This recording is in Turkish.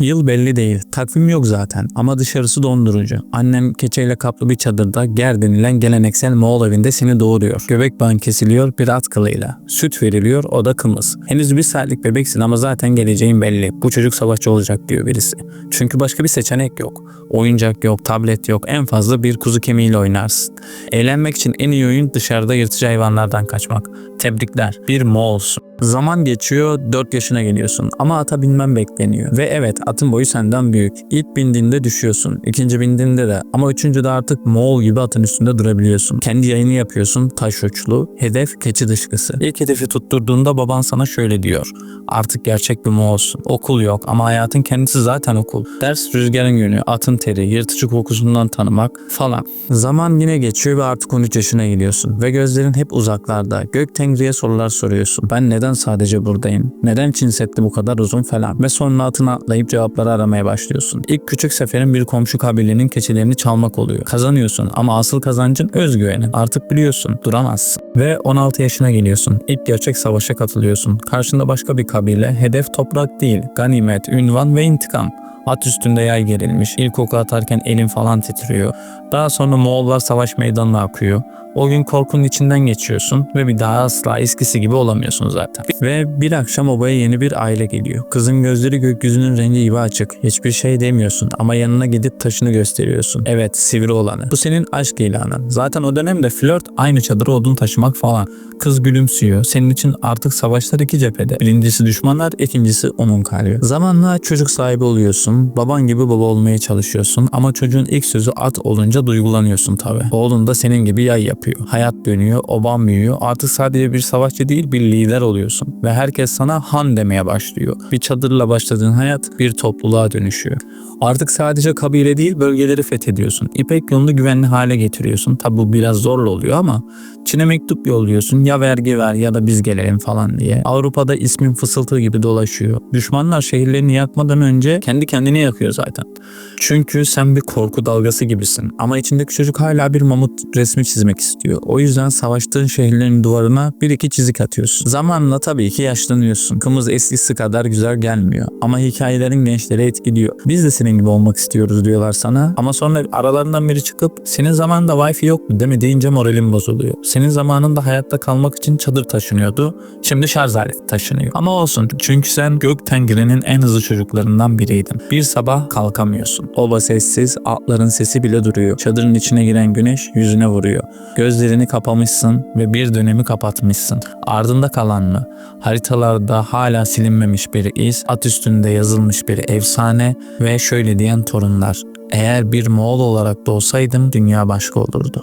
Yıl belli değil, takvim yok zaten ama dışarısı dondurucu. Annem keçeyle kaplı bir çadırda ger denilen geleneksel Moğol evinde seni doğuruyor. Göbek bağın kesiliyor bir at kılıyla. Süt veriliyor, o da kımız. Henüz bir saatlik bebeksin ama zaten geleceğin belli. Bu çocuk savaşçı olacak diyor birisi. Çünkü başka bir seçenek yok. Oyuncak yok, tablet yok, en fazla bir kuzu kemiğiyle oynarsın. Eğlenmek için en iyi oyun dışarıda yırtıcı hayvanlardan kaçmak. Tebrikler, bir Moğolsun. Zaman geçiyor, 4 yaşına geliyorsun ama ata binmen bekleniyor. Ve evet, atın boyu senden büyük. İlk bindiğinde düşüyorsun, ikinci bindiğinde de, ama üçüncüde artık Moğol gibi atın üstünde durabiliyorsun. Kendi yayını yapıyorsun, taş uçlu, hedef keçi dışkısı. İlk hedefi tutturduğunda baban sana şöyle diyor: artık gerçek bir Moğolsun. Okul yok ama hayatın kendisi zaten okul. Ders rüzgarın yönü, atın teri, yırtıcı kokusundan tanımak falan. Zaman yine geçiyor ve artık 13 yaşına geliyorsun ve gözlerin hep uzaklarda. Gök Tengri'ye sorular soruyorsun. Ben neden sadece buradayım? Neden Çin Seddi bu kadar uzun falan? Ve sonra atına atlayıp cevapları aramaya başlıyorsun. İlk küçük seferin bir komşu kabilenin keçilerini çalmak oluyor. Kazanıyorsun ama asıl kazancın özgüvenin. Artık biliyorsun, duramazsın. Ve 16 yaşına geliyorsun. İlk gerçek savaşa katılıyorsun. Karşında başka bir kabile. Hedef toprak değil, ganimet, ünvan ve intikam. At üstünde yay gerilmiş. İlk oku atarken elin falan titriyor. Daha sonra Moğollar savaş meydanına akıyor. O gün korkunun içinden geçiyorsun ve bir daha asla eskisi gibi olamıyorsun zaten. Ve bir akşam obaya yeni bir aile geliyor. Kızın gözleri gökyüzünün rengi gibi açık. Hiçbir şey demiyorsun ama yanına gidip taşını gösteriyorsun. Evet, sivri olanı. Bu senin aşk ilanın. Zaten o dönemde flört aynı çadıra odun taşımak falan. Kız gülümsüyor. Senin için artık savaşlar iki cephede. Birincisi düşmanlar, ikincisi onun kalbi. Zamanla çocuk sahibi oluyorsun. Baban gibi baba olmaya çalışıyorsun ama çocuğun ilk sözü at olunca duygulanıyorsun tabii. Oğlun da senin gibi yay yapıyor. Hayat dönüyor, oban büyüyor. Artık sadece bir savaşçı değil, bir lider oluyorsun. Ve herkes sana han demeye başlıyor. Bir çadırla başladığın hayat bir topluluğa dönüşüyor. Artık sadece kabile değil, bölgeleri fethediyorsun. İpek yolunu güvenli hale getiriyorsun. Tabi bu biraz zorlu oluyor ama Çin'e mektup yolluyorsun. Ya vergi ver ya da biz gelelim falan diye. Avrupa'da ismin fısıltı gibi dolaşıyor. Düşmanlar şehirlerini yakmadan önce kendi kendini yakıyor zaten. Çünkü sen bir korku dalgası gibisin. Ama içindeki çocuk hala bir mamut resmi çizmek istiyor. O yüzden savaştığın şehirlerin duvarına bir iki çizik atıyorsun. Zamanla tabii ki yaşlanıyorsun. Kımız eskisi kadar güzel gelmiyor. Ama hikayelerin gençleri etkiliyor. Biz de senin gibi olmak istiyoruz diyorlar sana. Ama sonra aralarından biri çıkıp senin zamanında Wi-Fi yoktu değil mi deyince moralin bozuluyor. Senin zamanında hayatta kalmak için çadır taşınıyordu. Şimdi şarj aleti taşınıyor. Ama olsun, çünkü sen Gök Tengri'nin en hızlı çocuklarından biriydin. Bir sabah kalkamıyorsun. Oba sessiz, atların sesi bile duruyor. Çadırın içine giren güneş yüzüne vuruyor. Gözlerini kapamışsın ve bir dönemi kapatmışsın. Ardında kalan mı? Haritalarda hala silinmemiş bir iz, at üstünde yazılmış bir efsane ve şöyle diyen torunlar: eğer bir Moğol olarak doğsaydım dünya başka olurdu.